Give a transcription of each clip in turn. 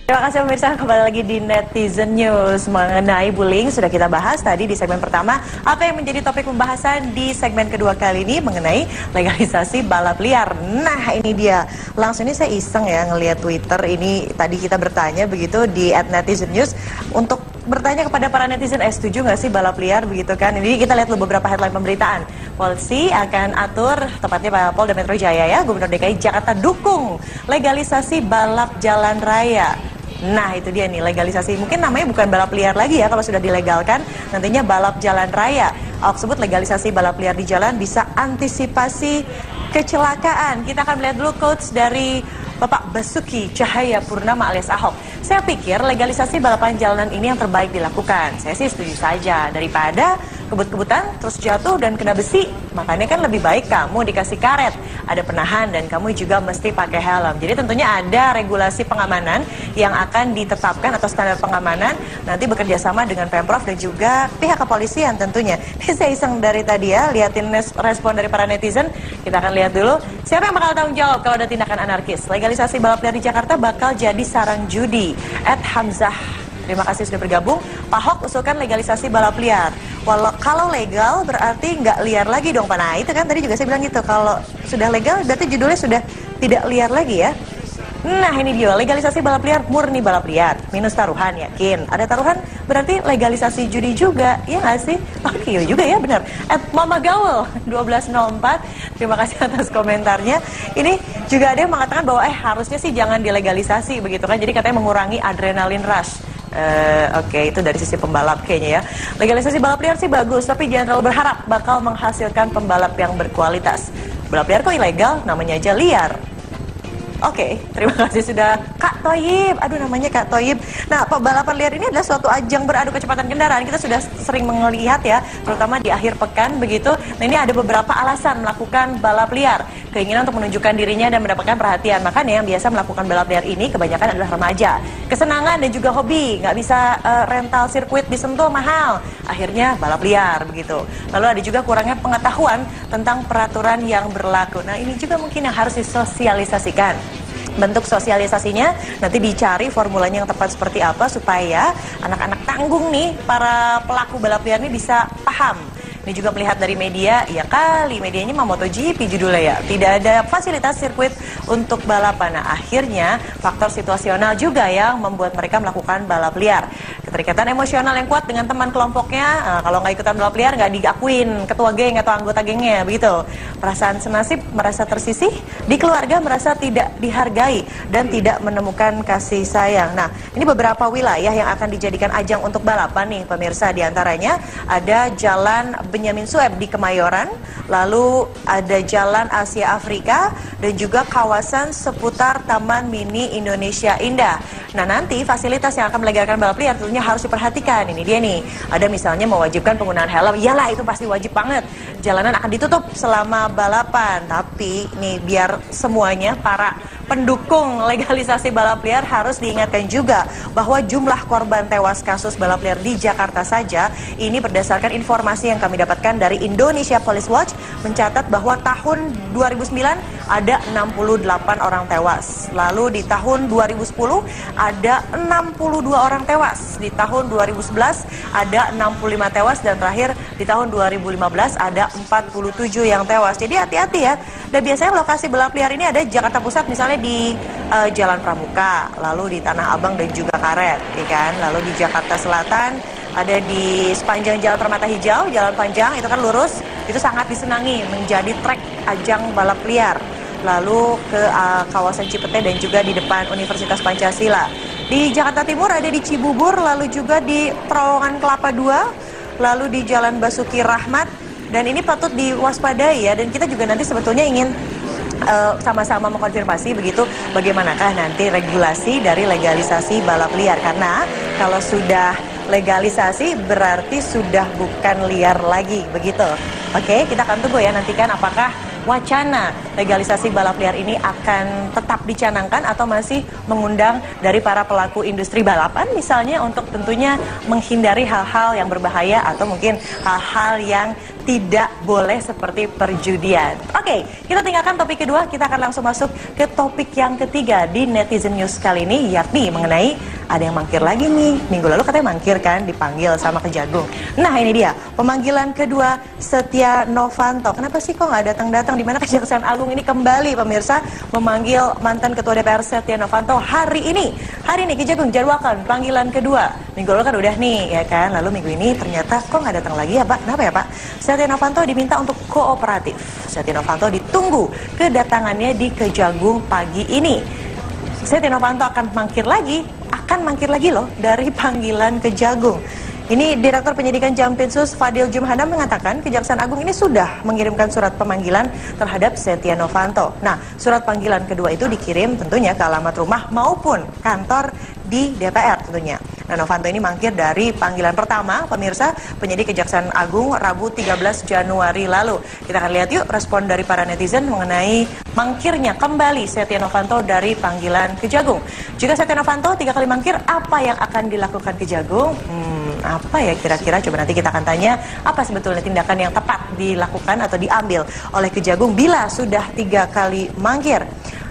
Terima kasih pemirsa, kembali lagi di Netizen News. Mengenai bullying sudah kita bahas tadi di segmen pertama. Apa yang menjadi topik pembahasan di segmen kedua kali ini mengenai legalisasi balap liar. Nah ini dia, langsung ini saya iseng ya ngelihat Twitter ini. Tadi kita bertanya begitu di @netizennews untuk bertanya kepada para netizen, setuju nggak sih balap liar begitu kan? Ini kita lihat dulu beberapa headline pemberitaan. Polisi akan atur, tepatnya Pak Polda Metro Jaya ya, Gubernur DKI Jakarta dukung legalisasi balap jalan raya. Nah itu dia nih, legalisasi, mungkin namanya bukan balap liar lagi ya kalau sudah dilegalkan, nantinya balap jalan raya. Ahok sebut legalisasi balap liar di jalan bisa antisipasi kecelakaan. Kita akan melihat dulu quotes dari Bapak Basuki Cahayapurnama alias Ahok. Saya pikir legalisasi balapan jalanan ini yang terbaik dilakukan. Saya sih setuju saja, daripada kebut-kebutan terus jatuh dan kena besi. Makanya kan lebih baik kamu dikasih karet, ada penahan, dan kamu juga mesti pakai helm. Jadi tentunya ada regulasi pengamanan yang akan ditetapkan atau standar pengamanan nanti bekerja sama dengan Pemprov dan juga pihak kepolisian tentunya. Ini saya iseng dari tadi ya, liatin respon dari para netizen. Kita akan lihat dulu siapa yang bakal tanggung jawab kalau ada tindakan anarkis. Legalisasi balap liar di Jakarta bakal jadi sarang judi. @Hamzah, terima kasih sudah bergabung. Pak Ahok usulkan legalisasi balap liar. Kalau legal berarti nggak liar lagi dong Pak. Nah itu kan tadi juga saya bilang gitu. Kalau sudah legal berarti judulnya sudah tidak liar lagi ya. Nah ini dia, legalisasi balap liar murni balap liar. Minus taruhan, yakin. Ada taruhan berarti legalisasi judi juga. Iya nggak sih? Oke juga ya, benar. Mama Gaul 1204, terima kasih atas komentarnya. Ini juga ada yang mengatakan bahwa harusnya sih jangan dilegalisasi begitu kan. Jadi katanya mengurangi adrenalin rush. Oke, itu dari sisi pembalap kayaknya ya. Legalisasi balap liar sih bagus, tapi jangan terlalu berharap bakal menghasilkan pembalap yang berkualitas. Balap liar kok ilegal, namanya aja liar. Oke, terima kasih sudah Kak Toyib. Aduh namanya Kak Toyib. Nah, balapan liar ini adalah suatu ajang beradu kecepatan kendaraan. Kita sudah sering melihat ya, terutama di akhir pekan begitu. Nah, ini ada beberapa alasan melakukan balap liar. Keinginan untuk menunjukkan dirinya dan mendapatkan perhatian. Makanya yang biasa melakukan balap liar ini kebanyakan adalah remaja. Kesenangan dan juga hobi. Nggak bisa rental sirkuit di Sentul mahal. Akhirnya balap liar begitu. Lalu ada juga kurangnya pengetahuan tentang peraturan yang berlaku. Nah, ini juga mungkin yang harus disosialisasikan. Bentuk sosialisasinya nanti dicari formulanya yang tepat seperti apa supaya anak-anak tanggung nih, para pelaku balap liar ini bisa paham. Ini juga melihat dari media, ya kali medianya mah MotoGP judulnya ya. Tidak ada fasilitas sirkuit untuk balapan. Nah akhirnya faktor situasional juga yang membuat mereka melakukan balap liar. Keterikatan emosional yang kuat dengan teman kelompoknya, kalau nggak ikutan balap liar nggak diakuin ketua geng atau anggota gengnya begitu. Perasaan senasib, merasa tersisih, di keluarga merasa tidak dihargai dan tidak menemukan kasih sayang. Nah ini beberapa wilayah yang akan dijadikan ajang untuk balapan nih pemirsa. Diantaranya ada Jalan Benyamin Sueb di Kemayoran, lalu ada Jalan Asia Afrika, dan juga kawasan seputar Taman Mini Indonesia Indah. Nah nanti fasilitas yang akan melegalkan balap liar tentunya harus diperhatikan. Ini dia nih, ada misalnya mewajibkan penggunaan helm. Iyalah itu pasti wajib banget. Jalanan akan ditutup selama balapan. Tapi nih biar semuanya para pendukung legalisasi balap liar harus diingatkan juga bahwa jumlah korban tewas kasus balap liar di Jakarta saja ini berdasarkan informasi yang kami dapatkan dari Indonesia Police Watch mencatat bahwa tahun 2009 ada 68 orang tewas. Lalu di tahun 2010 ada 62 orang tewas. Di tahun 2011 ada 65 tewas dan terakhir di tahun 2015 ada 47 yang tewas. Jadi hati-hati ya. Dan biasanya lokasi balap liar ini ada Jakarta Pusat misalnya di Jalan Pramuka, lalu di Tanah Abang dan juga Karet, ya kan? Lalu di Jakarta Selatan ada di sepanjang Jalan Permata Hijau, jalan panjang itu kan lurus, itu sangat disenangi menjadi trek ajang balap liar. Lalu ke kawasan Cipete dan juga di depan Universitas Pancasila. Di Jakarta Timur ada di Cibubur, lalu juga di Terowongan Kelapa II, lalu di Jalan Basuki Rahmat. Dan ini patut diwaspadai ya, dan kita juga nanti sebetulnya ingin sama-sama mengkonfirmasi begitu bagaimanakah nanti regulasi dari legalisasi balap liar. Karena kalau sudah legalisasi berarti sudah bukan liar lagi begitu. Oke, kita akan tunggu ya nantikan apakah wacana legalisasi balap liar ini akan tetap dicanangkan atau masih mengundang dari para pelaku industri balapan misalnya untuk tentunya menghindari hal-hal yang berbahaya atau mungkin hal-hal yang tidak boleh seperti perjudian. Oke, kita tinggalkan topik kedua, kita akan langsung masuk ke topik yang ketiga di Netizen News kali ini, yakni mengenai ada yang mangkir lagi nih. Minggu lalu katanya mangkir kan, dipanggil sama Kejagung. Nah ini dia, pemanggilan kedua Setia Novanto. Kenapa sih kok nggak datang-datang? Dimana Kejaksaan Agung ini kembali pemirsa memanggil mantan Ketua DPR Setia Novanto hari ini. Hari ini Kejagung jadwalkan panggilan kedua. Minggu lalu kan udah nih ya kan, lalu minggu ini ternyata kok nggak datang lagi ya Pak? Kenapa ya Pak? Setia Novanto diminta untuk kooperatif. Setia Novanto ditunggu kedatangannya di Kejagung pagi ini. Setia Novanto akan mangkir lagi loh dari panggilan Kejagung. Ini Direktur Penyidikan Jampitsus Fadil Jumhana mengatakan Kejaksaan Agung ini sudah mengirimkan surat pemanggilan terhadap Setia Novanto. Nah, surat panggilan kedua itu dikirim tentunya ke alamat rumah maupun kantor di DPR tentunya. Nah, Novanto ini mangkir dari panggilan pertama, pemirsa, penyidik Kejaksaan Agung Rabu 13 Januari lalu. Kita akan lihat yuk respon dari para netizen mengenai mangkirnya kembali Setia Novanto dari panggilan Kejagung. Jika Setia Novanto 3 kali mangkir, apa yang akan dilakukan Kejagung? Apa ya kira-kira? Coba nanti kita akan tanya apa sebetulnya tindakan yang tepat dilakukan atau diambil oleh Kejagung bila sudah 3 kali mangkir.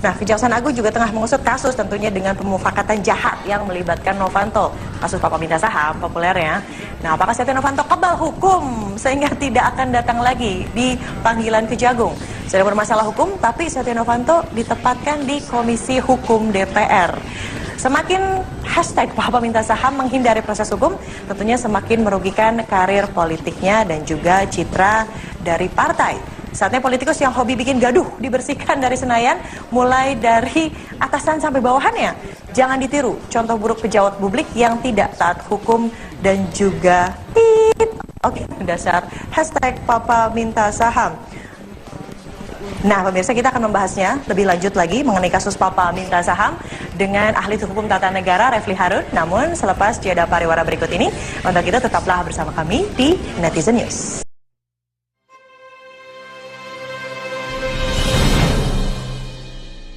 Nah, Kejaksaan Agung juga tengah mengusut kasus tentunya dengan pemufakatan jahat yang melibatkan Novanto. Kasus Papa Minta Saham populernya. Nah, apakah Setia Novanto kebal hukum sehingga tidak akan datang lagi di panggilan Kejagung? Sudah bermasalah hukum, tapi Setia Novanto ditempatkan di Komisi Hukum DPR. Semakin hashtag Papa Minta Saham menghindari proses hukum, tentunya semakin merugikan karir politiknya dan juga citra dari partai. Saatnya politikus yang hobi bikin gaduh dibersihkan dari Senayan, mulai dari atasan sampai bawahannya. Jangan ditiru contoh buruk pejabat publik yang tidak taat hukum dan juga Oke, dasar hashtag Papa Minta Saham. Nah, pemirsa, kita akan membahasnya lebih lanjut lagi mengenai kasus Papa Minta Saham dengan ahli hukum tata negara Refli Harun. Namun, selepas jeda pariwara berikut ini, untuk itu tetaplah bersama kami di Netizen News.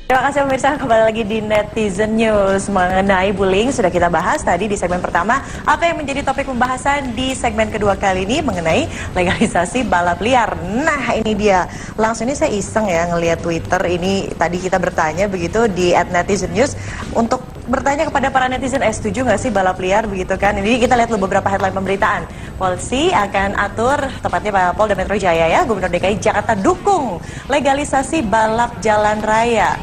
Terima kasih pemirsa, kembali lagi di Netizen News. Mengenai bullying sudah kita bahas tadi di segmen pertama. Apa yang menjadi topik pembahasan di segmen kedua kali ini mengenai legalisasi balap liar. Nah ini dia, langsung ini saya iseng ya ngelihat Twitter ini. Tadi kita bertanya begitu di @netizennews untuk bertanya kepada para netizen, setuju nggak sih balap liar begitu kan. Jadi kita lihat dulu beberapa headline pemberitaan. Polisi akan atur, tepatnya Pak Polda Metro Jaya ya, Gubernur DKI Jakarta dukung legalisasi balap jalan raya.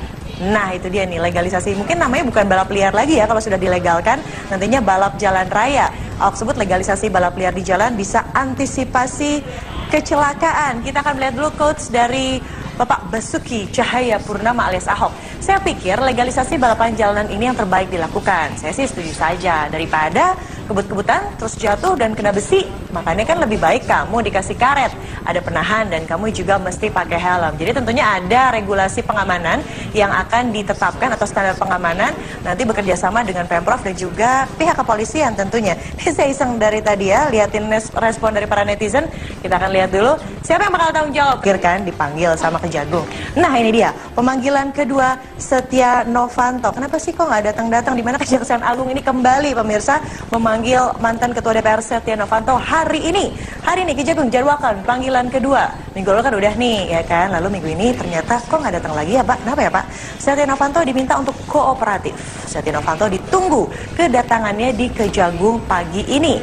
Nah itu dia nih, legalisasi, mungkin namanya bukan balap liar lagi ya kalau sudah dilegalkan, nantinya balap jalan raya. Ahok sebut legalisasi balap liar di jalan bisa antisipasi kecelakaan. Kita akan melihat dulu quotes dari Bapak Basuki Cahayapurnama alias Ahok. Saya pikir legalisasi balapan jalanan ini yang terbaik dilakukan. Saya sih setuju saja, daripada kebut-kebutan terus jatuh dan kena besi. Makanya kan lebih baik kamu dikasih karet, ada penahan, dan kamu juga mesti pakai helm. Jadi tentunya ada regulasi pengamanan yang akan ditetapkan atau standar pengamanan nanti bekerja sama dengan Pemprov dan juga pihak kepolisian tentunya. Ini saya iseng dari tadi ya, liatin respon dari para netizen. Kita akan lihat dulu siapa yang bakal tanggung jawab. Kan dipanggil sama Kejagung. Nah ini dia, pemanggilan kedua Setia Novanto. Kenapa sih kok nggak datang-datang? Dimana Kejaksaan Agung ini kembali pemirsa memanggil mantan Ketua DPR Setia Novanto hari ini. Hari ini Kejagung jadwalkan panggilan kedua. Minggu lalu kan udah nih ya kan, lalu minggu ini ternyata kok nggak datang lagi ya Pak? Kenapa ya Pak? Setia Novanto diminta untuk kooperatif. Setia Novanto ditunggu kedatangannya di Kejagung pagi ini.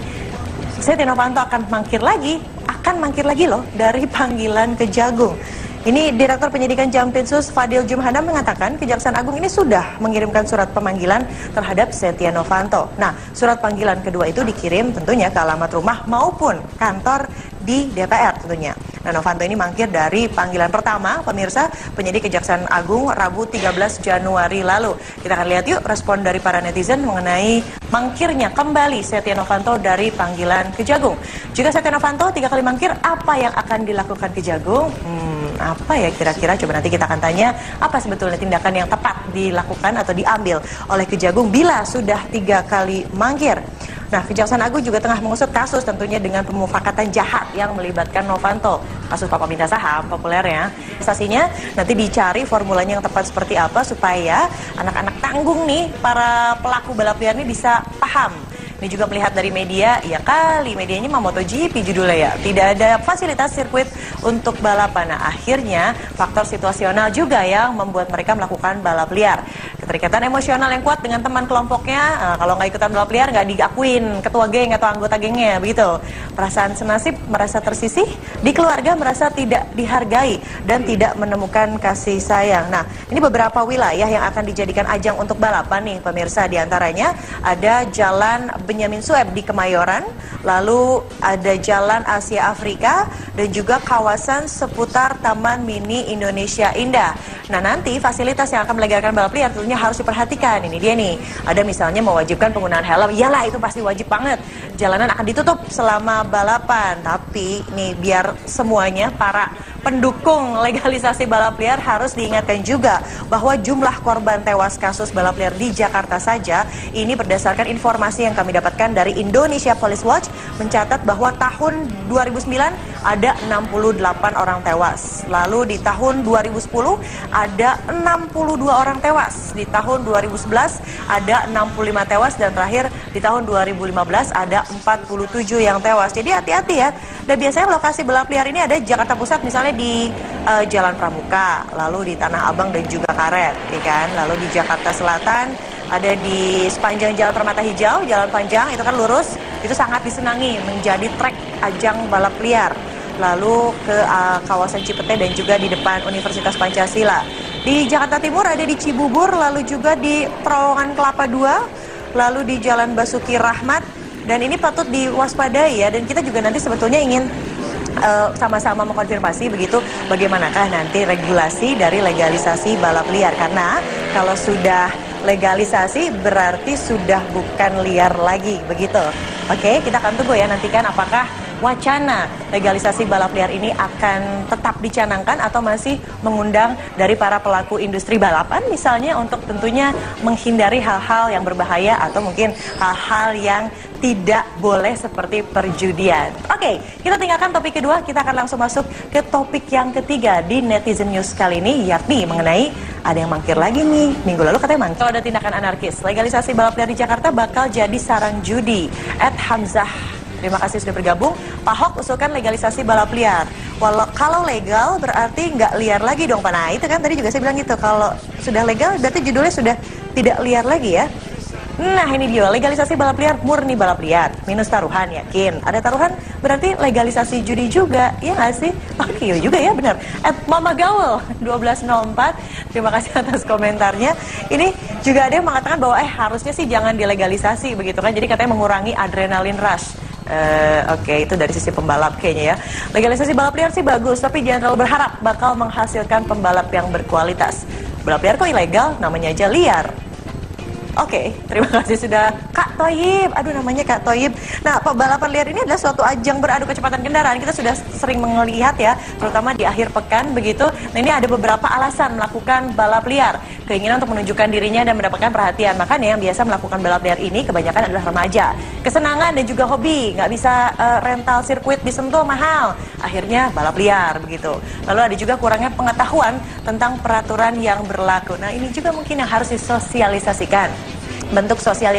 Setia Novanto akan mangkir lagi loh dari panggilan Kejagung. Ini Direktur Penyidikan Jampitsus Fadil Jumhana mengatakan Kejaksaan Agung ini sudah mengirimkan surat pemanggilan terhadap Setia Novanto. Nah, surat panggilan kedua itu dikirim tentunya ke alamat rumah maupun kantor di DPR tentunya. Nah, Novanto ini mangkir dari panggilan pertama, pemirsa, penyidik Kejaksaan Agung Rabu 13 Januari lalu. Kita akan lihat yuk respon dari para netizen mengenai mangkirnya kembali Setia Novanto dari panggilan Kejagung. Jika Setia Novanto 3 kali mangkir, apa yang akan dilakukan Kejagung? Apa ya kira-kira? Coba nanti kita akan tanya apa sebetulnya tindakan yang tepat dilakukan atau diambil oleh Kejagung bila sudah 3 kali mangkir. Nah, Kejaksaan Agung juga tengah mengusut kasus tentunya dengan pemufakatan jahat yang melibatkan Novanto. Kasus Papa Minta Saham populernya. Stasinya nanti dicari formulanya yang tepat seperti apa supaya anak-anak tanggung nih para pelaku balap liar ini bisa paham. Ini juga melihat dari media, ya kali medianya mah MotoGP judulnya ya. Tidak ada fasilitas sirkuit untuk balapan. Nah, akhirnya faktor situasional juga yang membuat mereka melakukan balap liar. Keterikatan emosional yang kuat dengan teman kelompoknya, kalau nggak ikutan balap liar nggak diakuin ketua geng atau anggota gengnya, begitu. Perasaan senasib, merasa tersisih, di keluarga merasa tidak dihargai dan tidak menemukan kasih sayang. Nah, ini beberapa wilayah yang akan dijadikan ajang untuk balapan nih pemirsa. Di antaranya ada Jalan Benyamin Sueb di Kemayoran, lalu ada Jalan Asia Afrika, dan juga kawasan seputar Taman Mini Indonesia Indah. Nah, nanti fasilitas yang akan melegalkan balap liar tentunya harus diperhatikan. Ini dia nih, ada misalnya mewajibkan penggunaan helm. Iyalah, itu pasti wajib banget. Jalanan akan ditutup selama balapan. Tapi nih, biar semuanya para pendukung legalisasi balap liar harus diingatkan juga bahwa jumlah korban tewas kasus balap liar di Jakarta saja ini berdasarkan informasi yang kami dapatkan dari Indonesia Police Watch mencatat bahwa tahun 2009 ada 68 orang tewas. Lalu di tahun 2010 ada 62 orang tewas. Di tahun 2011 ada 65 tewas dan terakhir di tahun 2015 ada 47 yang tewas. Jadi hati-hati ya. Dan biasanya lokasi balap liar ini ada Jakarta Pusat misalnya di Jalan Pramuka, lalu di Tanah Abang dan juga Karet, ya kan? Lalu di Jakarta Selatan ada di sepanjang Jalan Permata Hijau, jalan panjang itu kan lurus, itu sangat disenangi menjadi trek ajang balap liar. Lalu ke kawasan Cipete dan juga di depan Universitas Pancasila. Di Jakarta Timur ada di Cibubur, lalu juga di Terowongan Kelapa II, lalu di Jalan Basuki Rahmat. Dan ini patut diwaspadai ya, dan kita juga nanti sebetulnya ingin sama-sama mengkonfirmasi begitu bagaimanakah nanti regulasi dari legalisasi balap liar. Karena kalau sudah legalisasi berarti sudah bukan liar lagi, begitu. Oke, kita akan tunggu ya nantikan apakah wacana legalisasi balap liar ini akan tetap dicanangkan atau masih mengundang dari para pelaku industri balapan misalnya untuk tentunya menghindari hal-hal yang berbahaya atau mungkin hal-hal yang tidak boleh seperti perjudian. Oke, kita tinggalkan topik kedua, kita akan langsung masuk ke topik yang ketiga di Netizen News kali ini, yakni mengenai ada yang mangkir lagi nih. Minggu lalu katanya mangkir. Kalau ada tindakan anarkis, legalisasi balap liar di Jakarta bakal jadi sarang judi. @Hamzah, terima kasih sudah bergabung. Pak Ahok usulkan legalisasi balap liar. Kalau legal berarti nggak liar lagi dong Pak. Nah itu kan tadi juga saya bilang gitu. Kalau sudah legal berarti judulnya sudah tidak liar lagi ya. Nah ini dia, legalisasi balap liar murni balap liar. Minus taruhan, yakin. Ada taruhan berarti legalisasi judi juga. Iya nggak sih? Oke juga ya benar. Mama Gaul 1204, terima kasih atas komentarnya. Ini juga ada yang mengatakan bahwa harusnya sih jangan dilegalisasi begitu kan. Jadi katanya mengurangi adrenalin rush. Oke, itu dari sisi pembalap kayaknya ya. Legalisasi balap liar sih bagus, tapi jangan terlalu berharap bakal menghasilkan pembalap yang berkualitas. Balap liar kok ilegal, namanya aja liar. Oke, terima kasih sudah Kak Toyib. Aduh namanya Kak Toyib. Nah, balapan liar ini adalah suatu ajang beradu kecepatan kendaraan. Kita sudah sering melihat ya, terutama di akhir pekan begitu. Nah, ini ada beberapa alasan melakukan balap liar. Keinginan untuk menunjukkan dirinya dan mendapatkan perhatian. Makanya yang biasa melakukan balap liar ini kebanyakan adalah remaja. Kesenangan dan juga hobi. Nggak bisa rental sirkuit di Sentul mahal. Akhirnya balap liar begitu. Lalu ada juga kurangnya pengetahuan tentang peraturan yang berlaku. Nah, ini juga mungkin yang harus disosialisasikan. Bentuk sosialisasi